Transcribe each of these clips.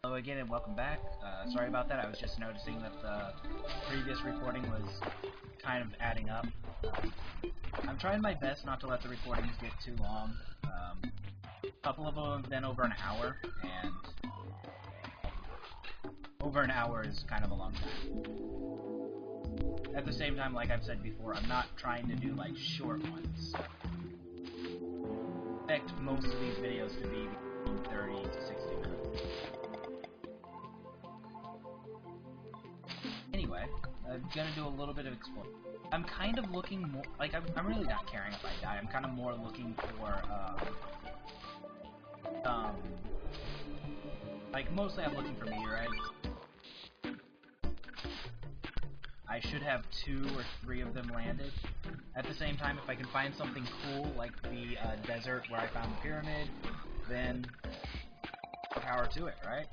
Hello again and welcome back. Sorry about that, I was just noticing that the previous recording was kind of adding up. I'm trying my best not to let the recordings get too long. A couple of them have been over an hour, and over an hour is kind of a long time. At the same time, like I've said before, I'm not trying to do like short ones. I expect most of these videos to be between 30 to 60 minutes. Anyway, I'm gonna do a little bit of exploring. I'm kind of looking more, like, I'm really not caring if I die. I'm kind of more looking for, like, mostly I'm looking for meteorites. I should have 2 or 3 of them landed. At the same time, if I can find something cool, like the desert where I found the pyramid, then power to it, right?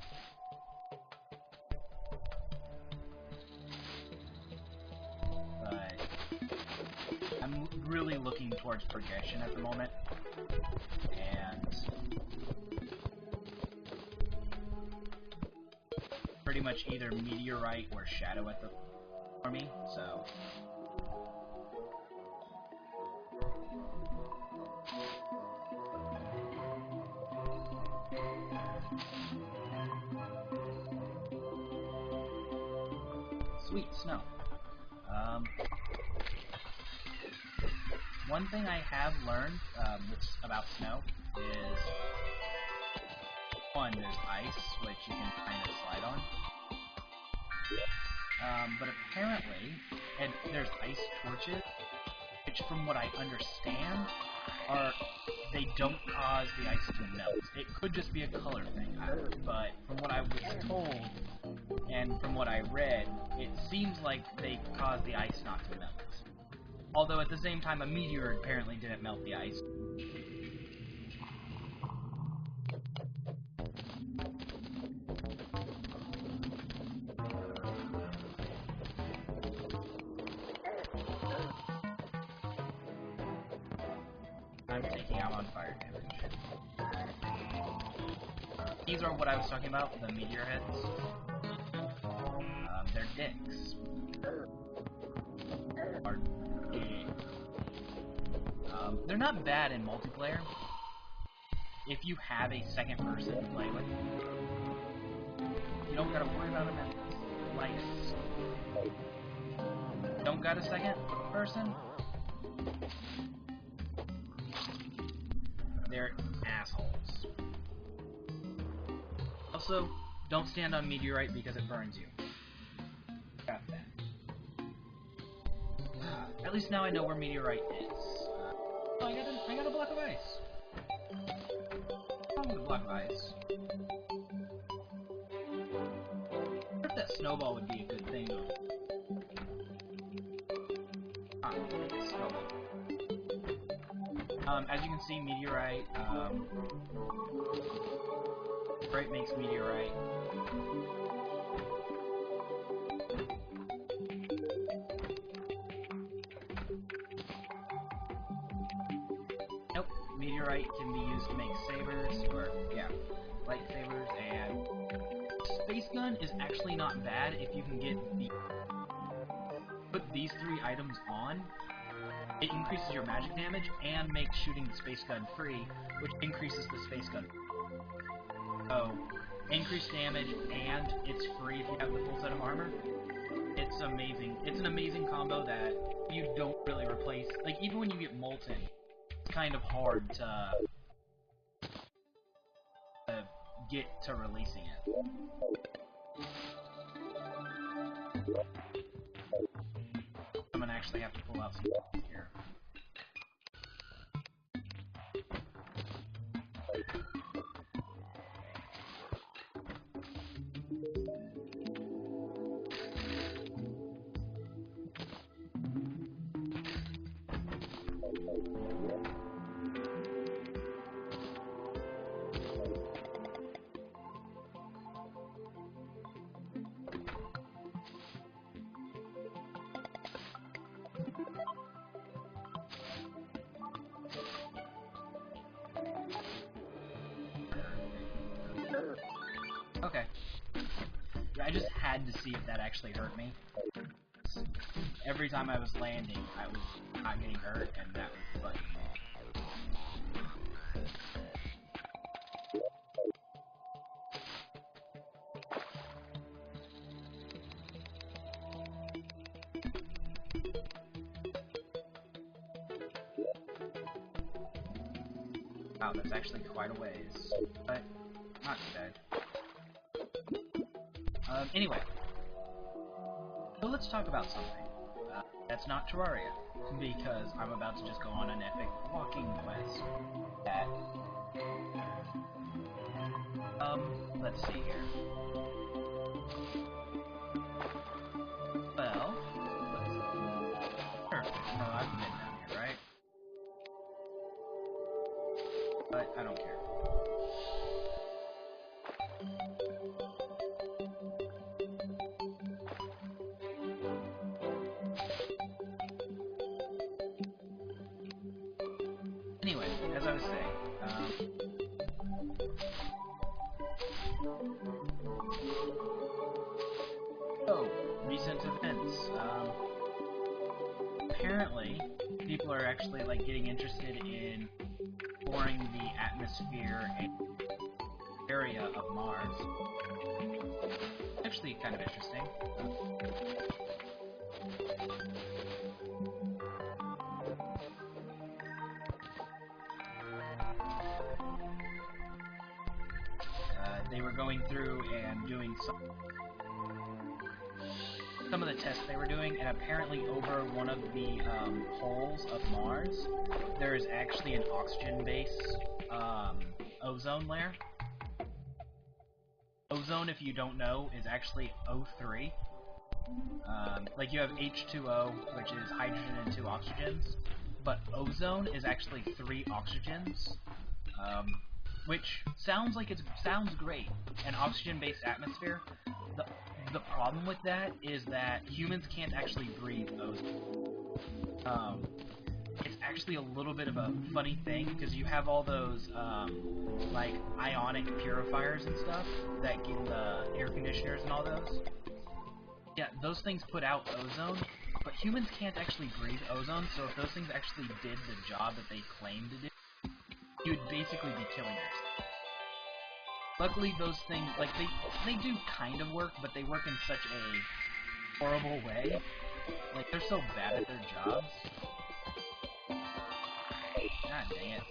But I'm really looking towards progression at the moment, and pretty much either meteorite or shadow at the for me, so sweet snow. One thing I have learned about snow is, one, there's ice, which you can kind of slide on. But apparently, and there's ice torches, which from what I understand, they don't cause the ice to melt. It could just be a color thing, but from what I was told, and from what I read, it seems like they cause the ice not to melt. Although at the same time, a meteor apparently didn't melt the ice. I'm taking out on fire damage. These are what I was talking about, the meteor heads. They're dicks. They're not bad in multiplayer if you have a second person to play with. You don't gotta worry about them at lightest. Don't got a second person? They're assholes. Also, don't stand on meteorite because it burns you. Got that. At least now I know where meteorite is. Oh, I got a block of ice. I'm gonna block of ice. I wonder if that snowball would be a good thing. Snowball. As you can see, meteorite, meteorite makes meteorite. Nope, meteorite can be used to make sabers, or, yeah, lightsabers, and space gun is actually not bad if you can get put these 3 items on. It increases your magic damage and makes shooting the space gun free, which increases the space gun. So, increased damage and it's free if you have the full set of armor. It's amazing. It's an amazing combo that you don't really replace. Like, even when you get molten, it's kind of hard to get to releasing it. I'm gonna actually have to pull out some here. Okay. Yeah, I just had to see if that actually hurt me. Every time I was landing, I was not getting hurt, and that was bugging me. Wow, that's actually quite a ways, but not too bad. Anyway, so let's talk about something. That's not Terraria, because I'm about to just go on an epic walking quest. That, let's see here. Well, perfect. No, I've been down here, right? But I don't care. Anyway, as I was saying, recent events. Apparently, people are actually like getting interested in exploring the atmosphere and area of Mars. Actually, kind of interesting. They were going through and doing some of the tests they were doing, and apparently over one of the poles of Mars, there is actually an oxygen-based ozone layer. Ozone, if you don't know, is actually O3. Like you have H2O, which is hydrogen and 2 oxygens, but ozone is actually 3 oxygens. Which sounds great. An oxygen-based atmosphere. The problem with that is that humans can't actually breathe ozone. It's actually a little bit of a funny thing because you have all those like ionic purifiers and stuff that give the air conditioners and all those. Yeah, those things put out ozone, but humans can't actually breathe ozone. So if those things actually did the job that they claim to do, you would basically be killing yourself. Luckily, those things, like, they do kind of work, but they work in such a horrible way. Like, they're so bad at their jobs. God dang it.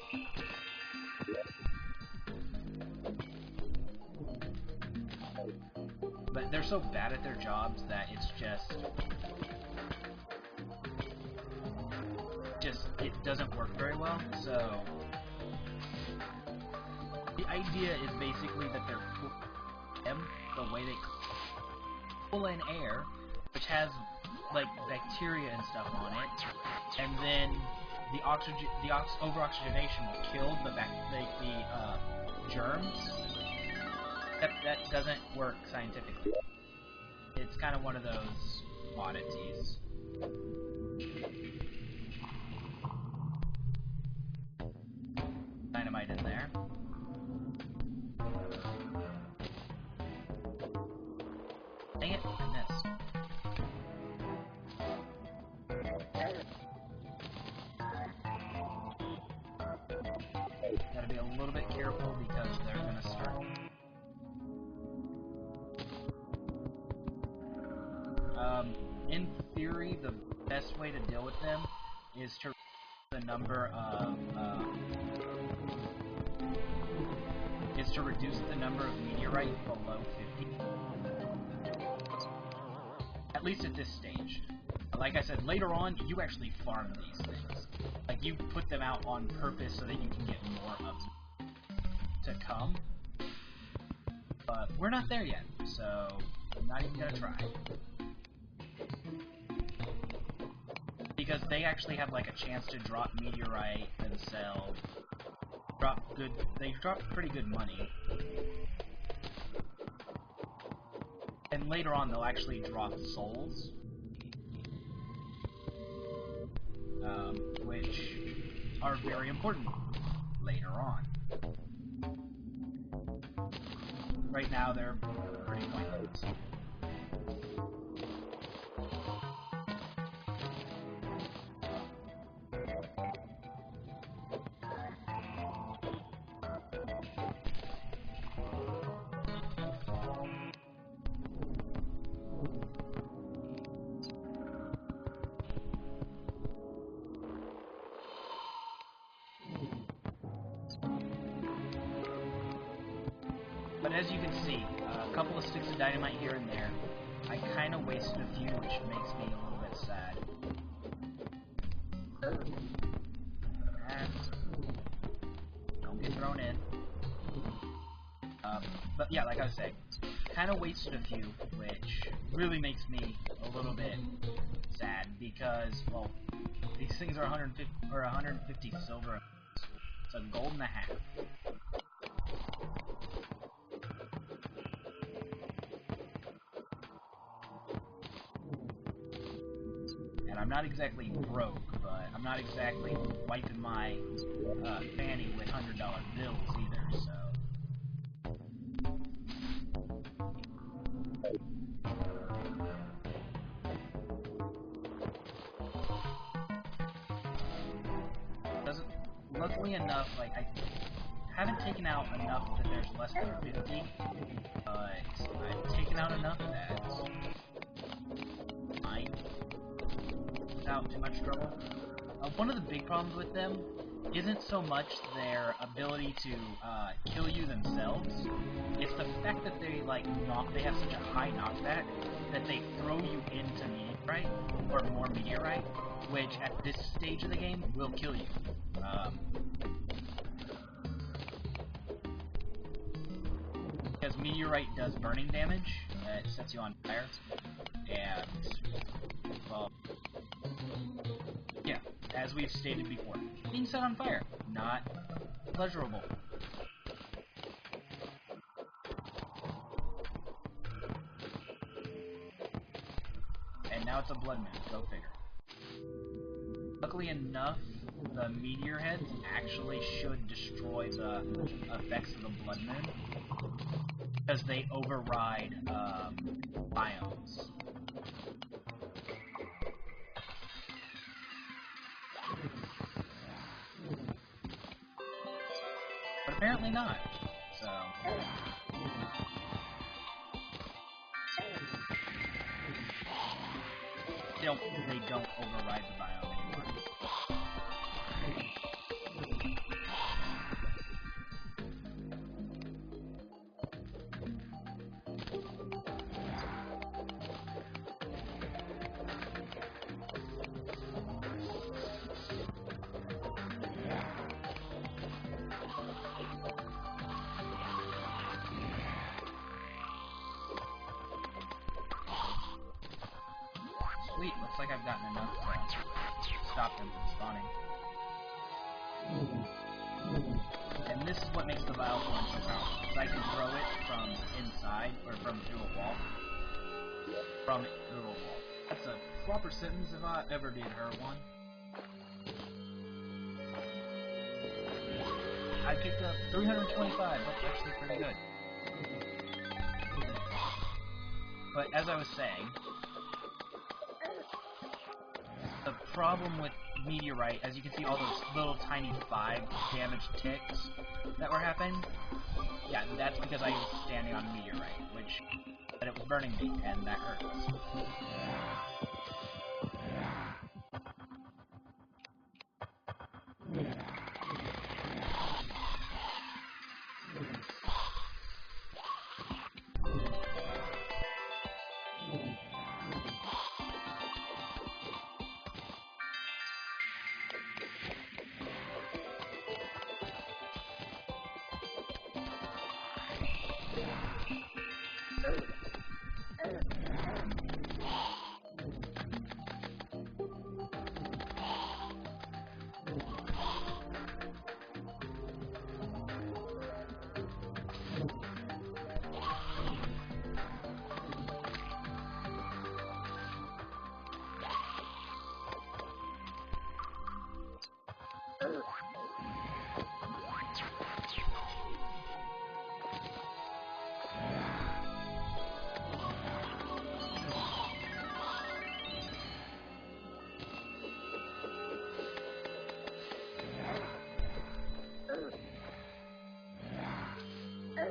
But they're so bad at their jobs that it's just it doesn't work very well, so the idea is basically that they're the way they pull in air, which has like bacteria and stuff on it, and then the over-oxygenation will kill the germs. That doesn't work scientifically. It's kind of one of those oddities. Dynamite in there. Dang it, I missed. Gotta be a little bit careful because they're gonna start. In theory, the best way to deal with them is to reduce the number of meteorite below 50. At least at this stage. Like I said, later on, you actually farm these things. Like, you put them out on purpose so that you can get more of them to come. But we're not there yet, so I'm not even gonna try. Because they actually have, like, a chance to drop meteorite themselves. They drop pretty good money. And later on, they'll actually drop souls. Which are very important later on. right now they're pretty pointless. But as you can see, a couple of sticks of dynamite here and there. I kind of wasted a few, which makes me a little bit sad. And don't get thrown in. But yeah, like I was saying, kind of wasted a few, which really makes me a little bit sad because, well, these things are 150 silver. It's a gold and a half. And I'm not exactly broke, but I'm not exactly wiping my fanny with $100 bills either, so. Luckily enough, like, I haven't taken out enough that there's less than 50, but I've taken out enough that's fine, without too much trouble. One of the big problems with them isn't so much their ability to kill you themselves, it's the fact that they, like, they have such a high knockback that they throw you into meteorite, or more meteorite, which at this stage of the game will kill you. Because meteorite does burning damage, it sets you on fire, and, well, yeah, as we've stated before, being set on fire, not pleasurable. And now it's a blood moon, go figure. Luckily enough, the meteor heads actually should destroy the effects of the blood moon, because they override biomes. But apparently not, so. They don't override the biome anymore. Sweet, looks like I've gotten enough to stop them from spawning. And this is what makes the Bile Thorn so powerful, because I can throw it from inside, or from through a wall. From through a wall. That's a proper sentence if I ever did hear one. I picked up 325, that's actually pretty good. But as I was saying, the problem with meteorite, as you can see all those little tiny 5 damage ticks that were happening, yeah, that's because I was standing on meteorite, but it was burning me, and that hurts.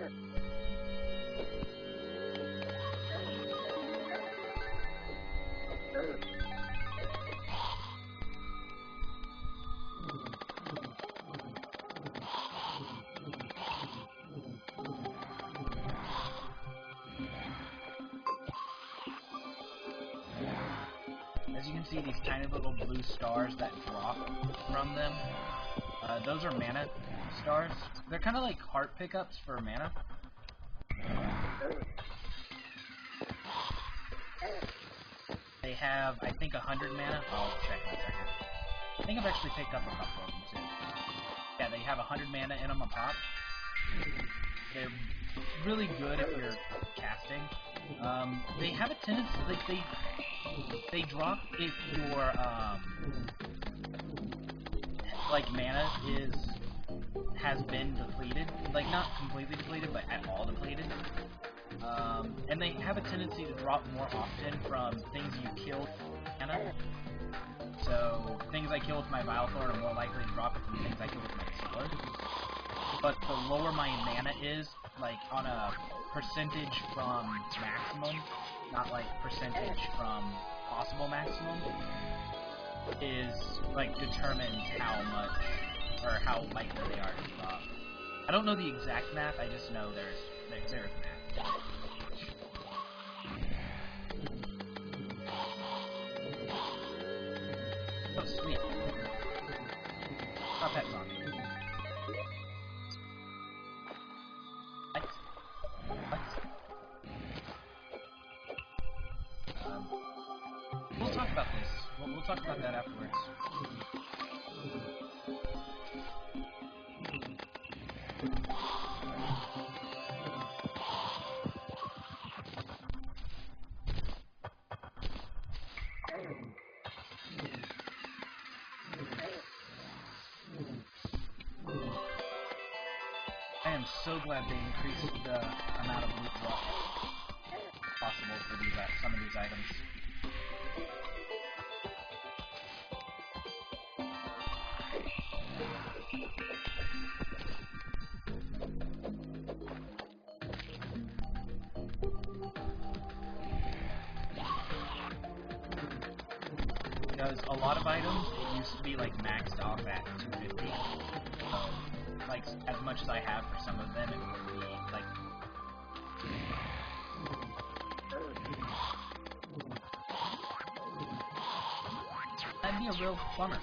As you can see, these tiny little blue stars that drop from them, those are mana stars. They're kind of like heart pickups for mana. They have, I think, 100 mana. I'll check in a second. I think I've actually picked up a couple of them, too. Yeah, they have 100 mana in them a pop. They're really good if you're casting. They have a tendency, like, they drop if your, like, mana has been depleted. Like, not completely depleted, but at all depleted. And they have a tendency to drop more often from things you killed with mana. So, things I kill with my Vilethorn are more likely to drop it than things I kill with my sword. But the lower my mana is, like, on a percentage from maximum, not like percentage from possible maximum, is, like, determines how much, or how likely they are to drop. I don't know the exact math, I just know there's math. Oh, sweet. Stop that zombie. What? We'll talk about this. We'll talk about that afterwards. I am so glad they increased the amount of loot drop possible for these some of these items. Because a lot of items, it used to be like maxed off at 250. So, like, as much as I have for some of them, it would be like. That'd be a real bummer.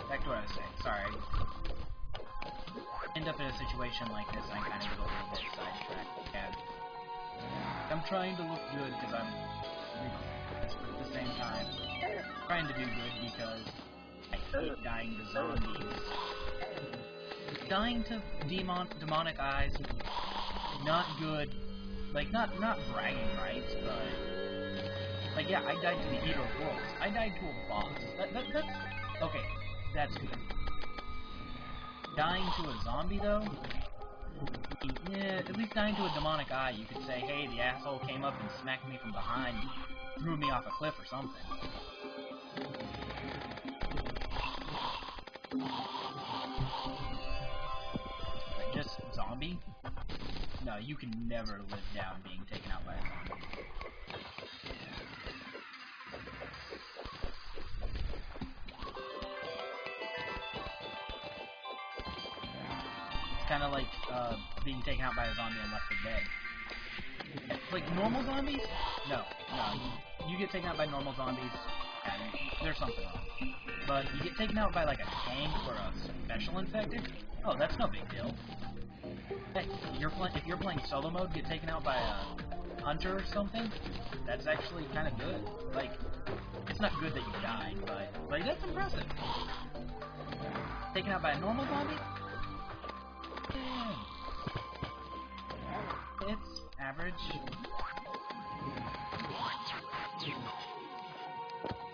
Back to what I was saying, sorry. End up in a situation like this, I kind of get a little bit sidetracked. And I'm trying to look good because I'm ridiculous, but at the same time, trying to do good because I hate dying to zombies. Dying to demonic eyes, not good. Like, not bragging rights, but like, yeah, I died to the Eater of Worlds. I died to a boss. That's okay. That's good. Dying to a zombie, though? Yeah, at least dying to a demonic eye, you could say, hey, the asshole came up and smacked me from behind, threw me off a cliff or something. But just zombie? No, you can never live down being taken out by a zombie. It's kind of like being taken out by a zombie and left for dead. Like normal zombies? No. You get taken out by normal zombies, and there's something wrong. But you get taken out by like a tank or a special infected? Oh, that's no big deal. Heck, if you're playing solo mode, get taken out by a hunter or something, that's actually kind of good. Like, it's not good that you died, but like that's impressive. Taken out by a normal zombie? It's average.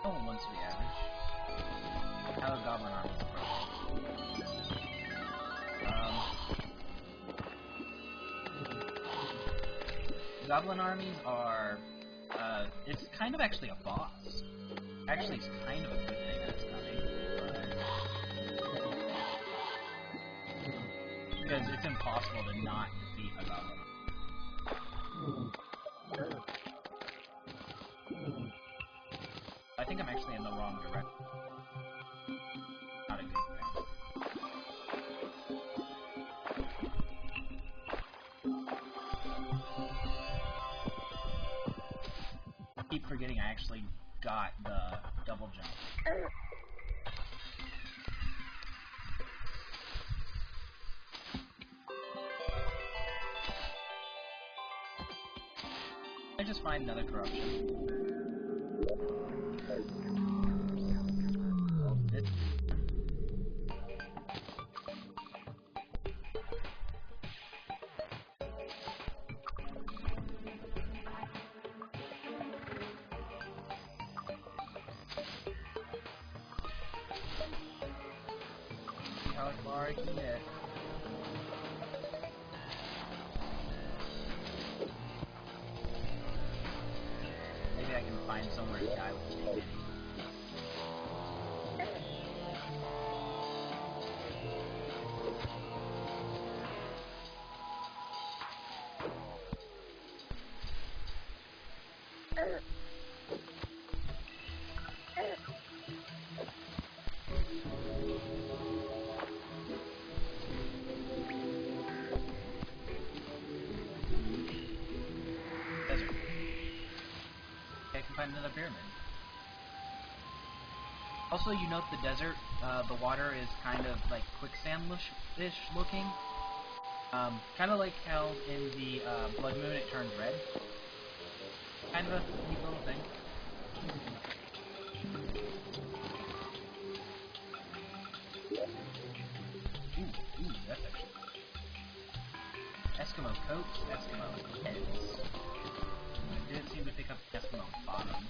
No one wants to be average. How a goblin army is approached. Goblin armies are, it's kind of actually a boss. Actually, it's kind of a good thing that it's coming, but because it's impossible to not defeat a goblin. I think I'm actually in the wrong direction. Not a good thing. I keep forgetting I actually got the double jump. I just find another corruption. See how far I can get. Maybe I can find somewhere to die with dignity. Desert. Okay, I can find another pyramid. Also, you note the desert, the water is kind of like quicksand-ish looking. Kind of like how in the Blood Moon it turns red. Kind of a neat little thing. Ooh, that's actually... Eskimo coats, Eskimo heads. I didn't seem to pick up Eskimo bottom.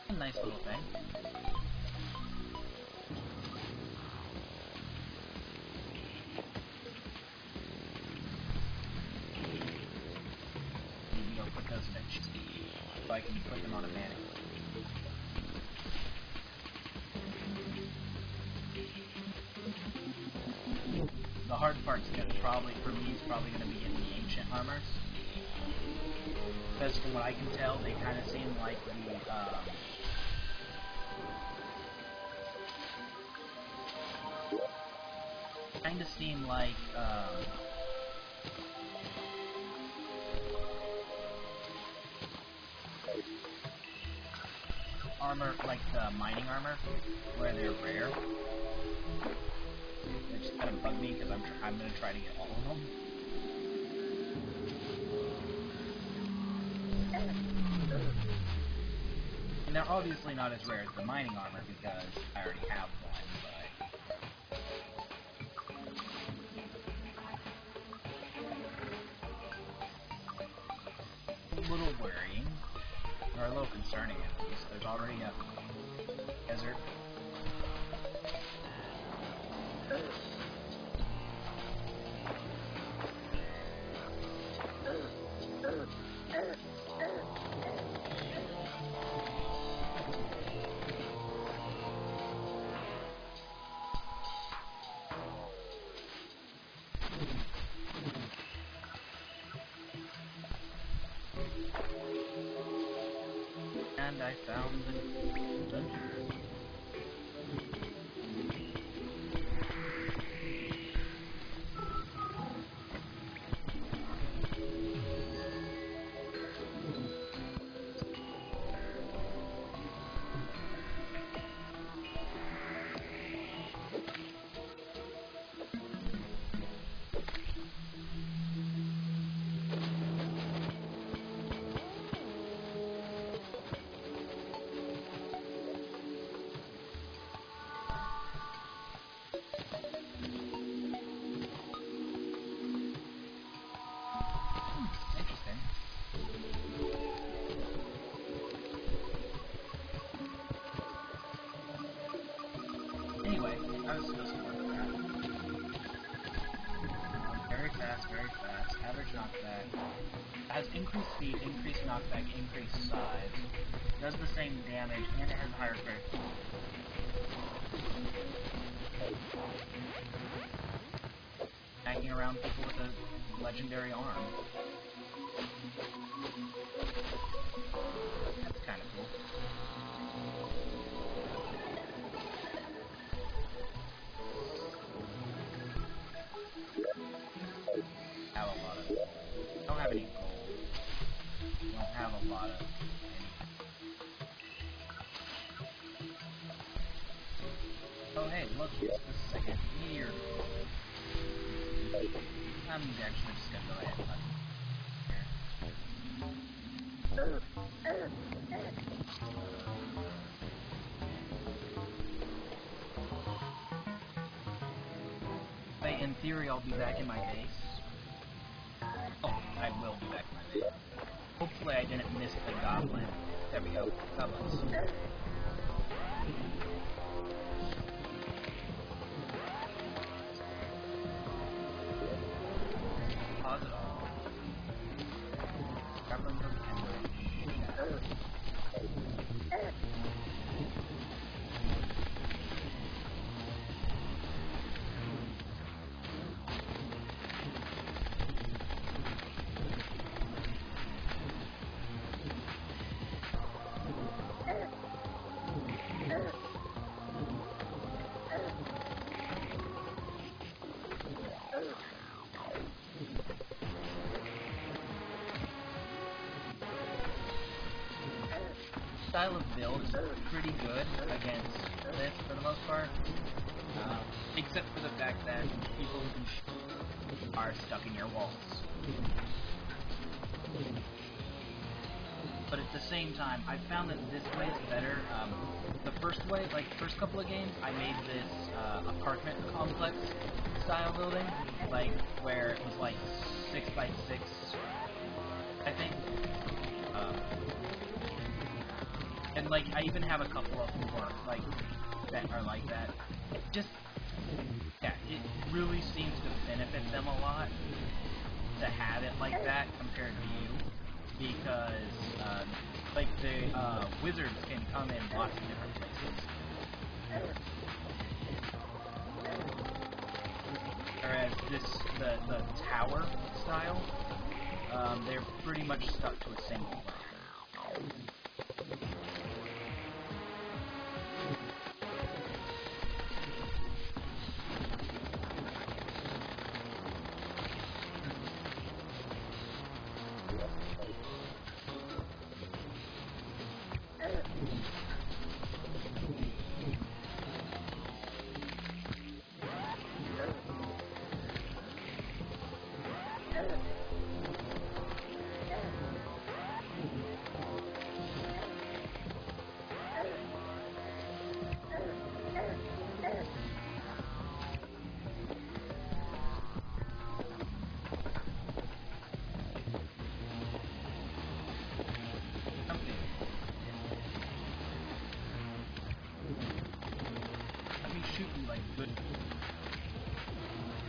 A nice little thing. Maybe I'll put those in a chest so I can put them on a mannequin. The hard part's gonna probably, for me, is probably gonna be getting the ancient armors. Because from what I can tell, they kind of seem like the, kind of seem like, armor, like the mining armor, where they're rare. It just kind of bugged me because I'm gonna try to get all of them. And they're obviously not as rare as the mining armor because I already have one, but... a little worrying. Or a little concerning at least. There's already a desert. And I found the dungeon. Anyway, I was supposed to work that. Very fast, very fast. Average knockback. Has increased speed, increased knockback, increased size. Does the same damage, and it has higher crit. Hacking around people with a legendary arm. That's kind of cool. Have a lot of gold. Don't have any gold. Don't have a lot of anything. Oh hey, look, it's the second meteor. I'm actually just gonna go ahead and let in theory, I'll be back in my base. Oh, I will be back in my base. Hopefully I didn't miss the goblin. There we go. Goblins. Pause it all. Goblins of Kendrick. Style of build is pretty good against this for the most part, except for the fact that people who can shoot are stuck in your walls. But at the same time, I found that this way is better. The first way, like the first couple of games, I made this apartment complex style building, like where it was like 6x6, I think. And like I even have a couple of more like that are like that. Just yeah, it really seems to benefit them a lot to have it like that compared to you, because like the wizards can come in lots of different places. Whereas the tower style, they're pretty much stuck to a single one.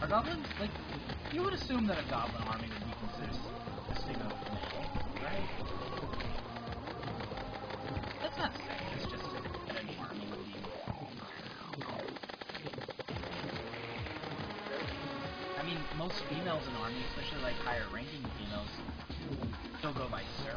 goblins, like, you would assume that a goblin army would be consisting of male, right? That's not to say, it's just that an army would be I mean, most females in army, especially like higher ranking females, still go by sir.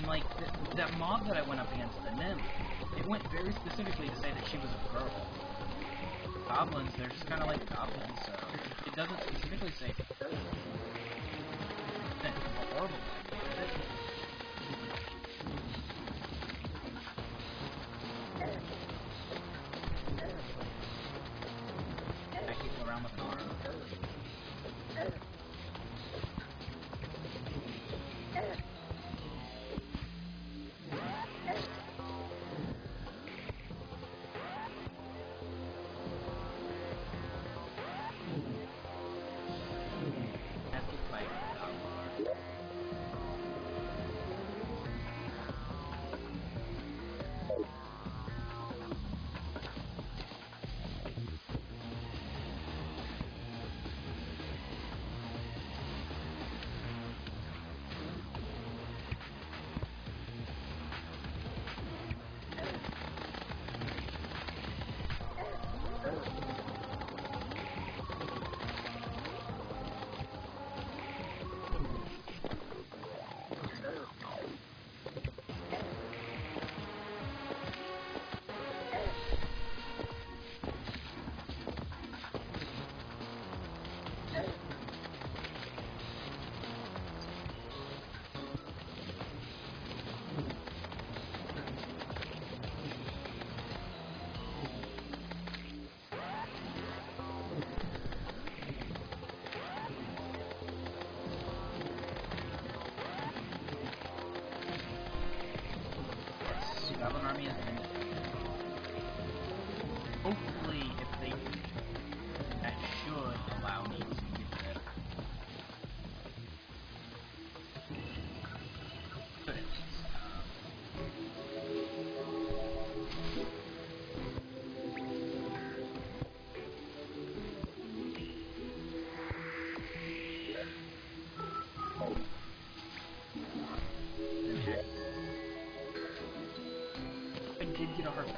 Like, that mob that I went up against, the nymph, it went very specifically to say that she was a girl. Goblins, they're just kind of like goblins, so it doesn't specifically say that's horrible idea, is it? Back people around with an arm. Goblin army is hopefully, if they do, that should allow me to get rid of but at least, I did get a harpoon.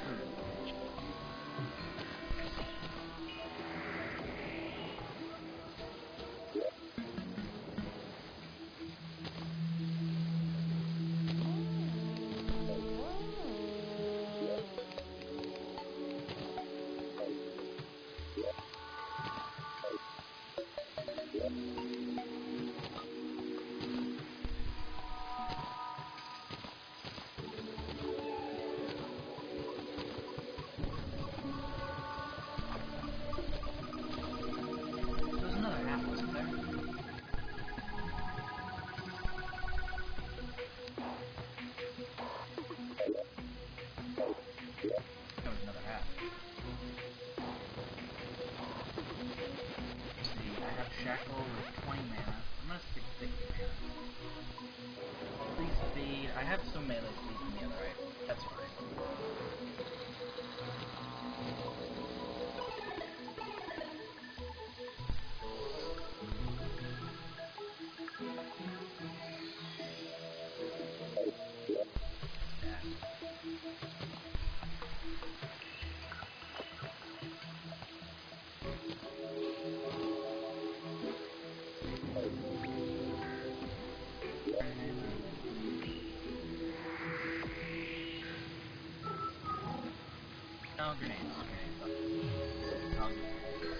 Shackle with 20 mana. I'm gonna stick 50 mana. Please speed. I have some melee speed from the other item. That's fine. No, grenades. Grenades. I'll do it.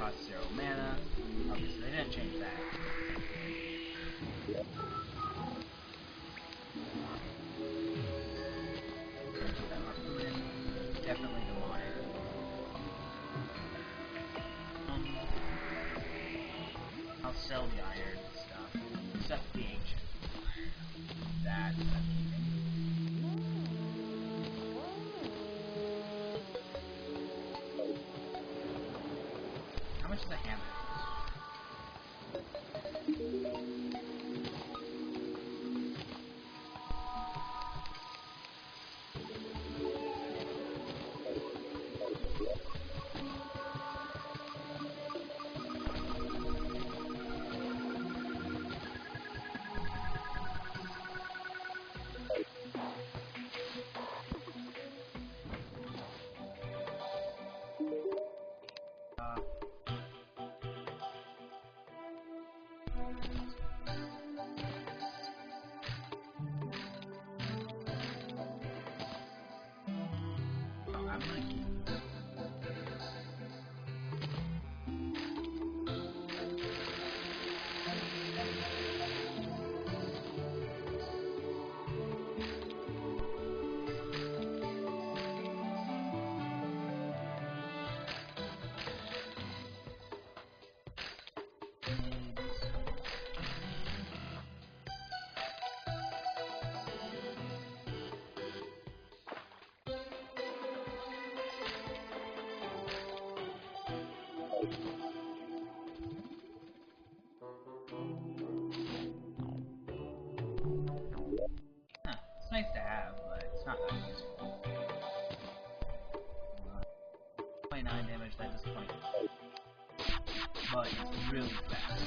costs 0 mana. Obviously, they didn't change that. That harpoon, definitely the modern. I'll sell the iron stuff, except the ancient iron. That's what I'm keeping. How much is a hammer? I'm gonna keep. It's nice to have, but it's not that useful. 29 damage, that disappoints. But it's really fast.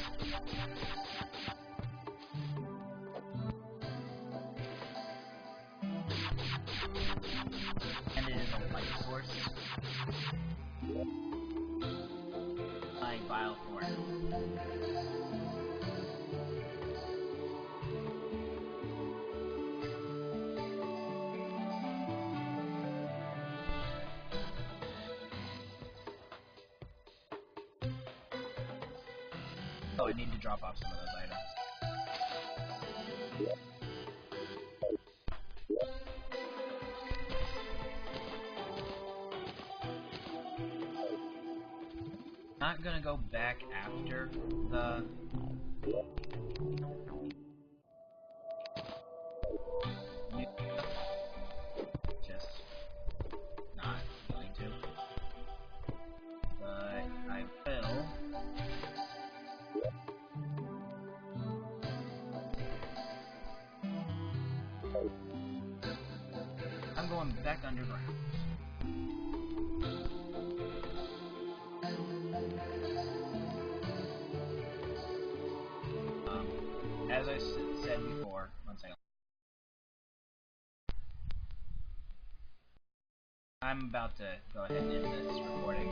And it is a light source. Like Vile Thorn. Oh, I need to drop off some of those items. Not gonna go back after the new stuff. Just not going to. But I will. I'm going back underground. As I said before, one second. I'm about to go ahead and end this recording.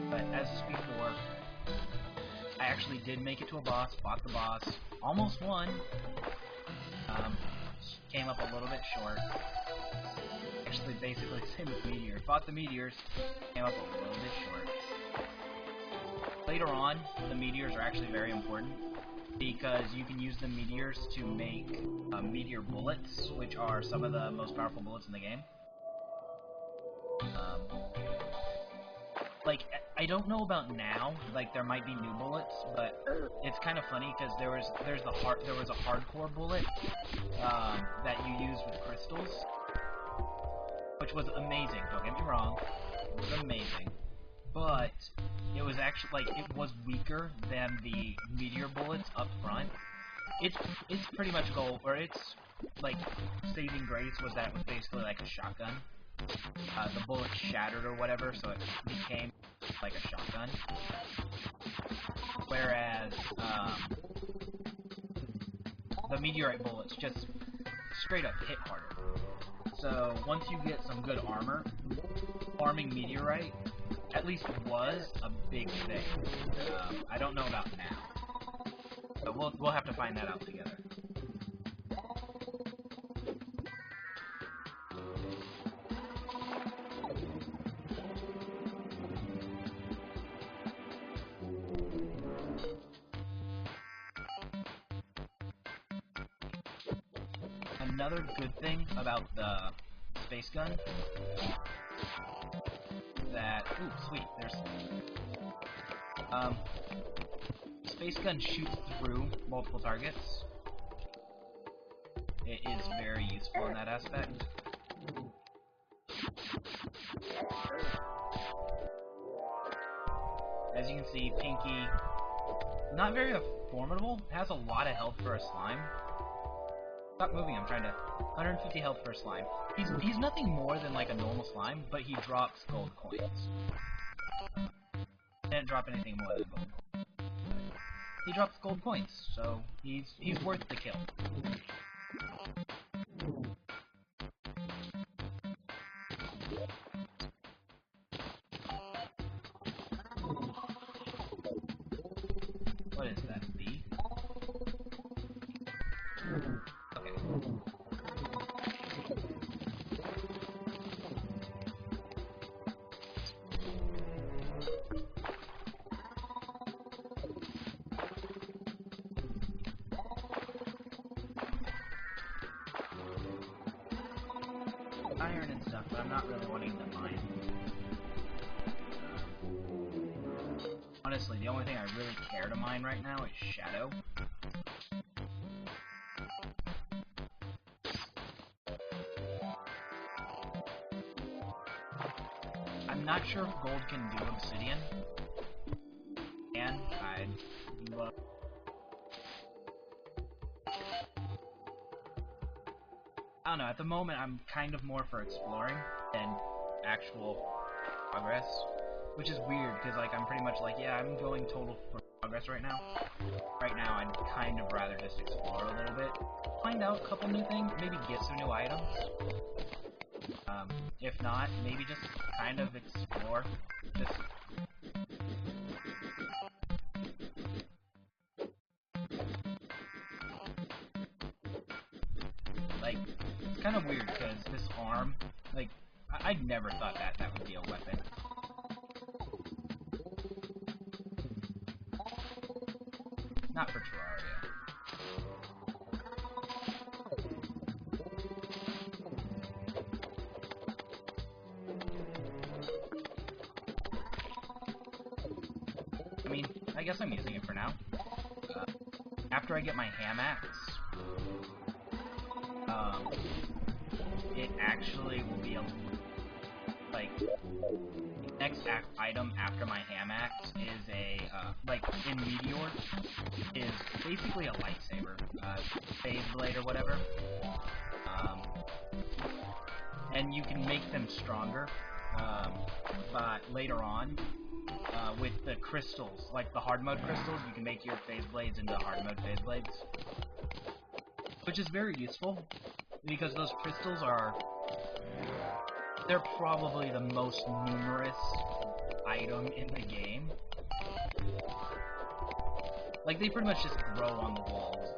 But as before, I actually did make it to a boss, fought the boss, almost won. Came up a little bit short. Actually, basically the same with Meteor. Fought the Meteors, came up a little bit short. Later on, the Meteors are actually very important, because you can use the Meteors to make Meteor bullets, which are some of the most powerful bullets in the game. Like, I don't know about now, like, there might be new bullets, but it's kind of funny, because there was a hardcore bullet that you use with crystals, which was amazing, don't get me wrong, it was amazing, but it was actually, like, it was weaker than the Meteor bullets up front. It's pretty much gold, or it's, like, saving grace was that it was basically like a shotgun. The bullet shattered or whatever, so it became like a shotgun. Whereas, the meteorite bullets just straight up hit harder. So, once you get some good armor, farming meteorite at least was a big thing. I don't know about now. But we'll have to find that out together. another good thing about the space gun that... Ooh, sweet, there's... Space gun shoots through multiple targets. It is very useful in that aspect. As you can see, Pinky, not very formidable, has a lot of health for a slime. Stop moving, I'm trying to... 150 health for a slime. He's nothing more than like a normal slime, but he drops gold coins. Didn't drop anything more than gold. He drops gold coins, so he's worth the kill. What is that? B? Okay. Iron and stuff, but I'm not really wanting to mine. Honestly, the only thing I really care to mine right now is Shadow. I'm not sure if gold can do obsidian. And I'd love... I don't know, at the moment I'm kind of more for exploring than actual progress. Which is weird, because like I'm pretty much like, yeah, I'm going total for progress right now. Right now I'd kind of rather just explore a little bit. Find out a couple new things, maybe get some new items. If not, maybe just kind of explore. Just... Like, it's kind of weird, because this arm, like, I'd never thought that would be a weapon. Not for Terraria. I mean, I guess I'm using it for now. After I get my ham axe, it actually will be a... Like, the next item after my ham axe is a, like, in Meteor, is basically a lightsaber, phase blade or whatever. And you can make them stronger, but later on, with the crystals, like the hard mode crystals, you can make your phase blades into hard mode phase blades. Which is very useful, because those crystals are... They're probably the most numerous item in the game. Like, they pretty much just grow on the walls.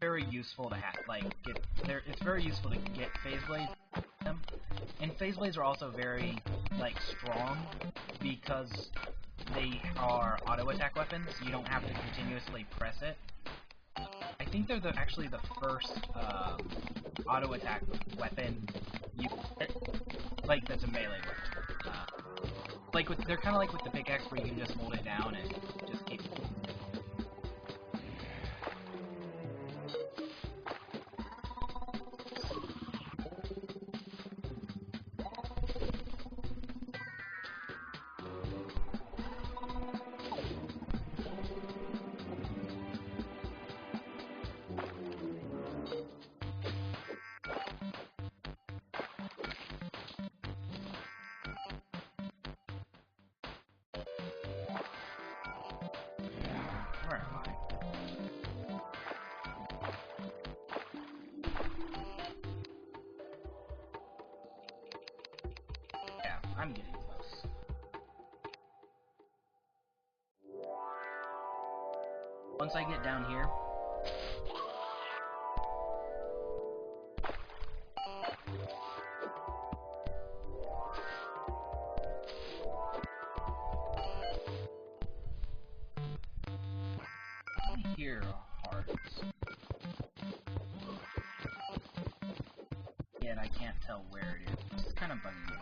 Very useful to have, like, it's very useful to get phase blades. And phase blades are also very, like, strong, because they are auto attack weapons. You don't have to continuously press it. I think they're actually the first auto attack weapon you get, like, that's a melee weapon. Like they're kind of like with the pickaxe, where you can just hold it down and just keep. Where am I? Yeah, I'm getting close. Once I get down here, hear hearts. Yet I can't tell where it is. It's kind of bugging me.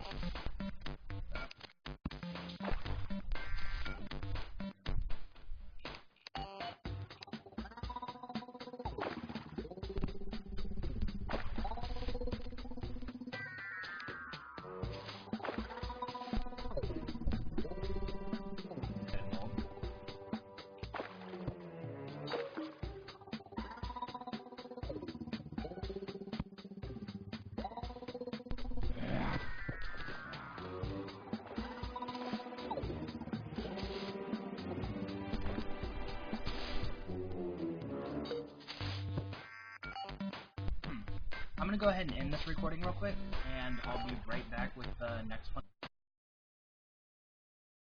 I'm gonna go ahead and end this recording real quick, and I'll be right back with the next one.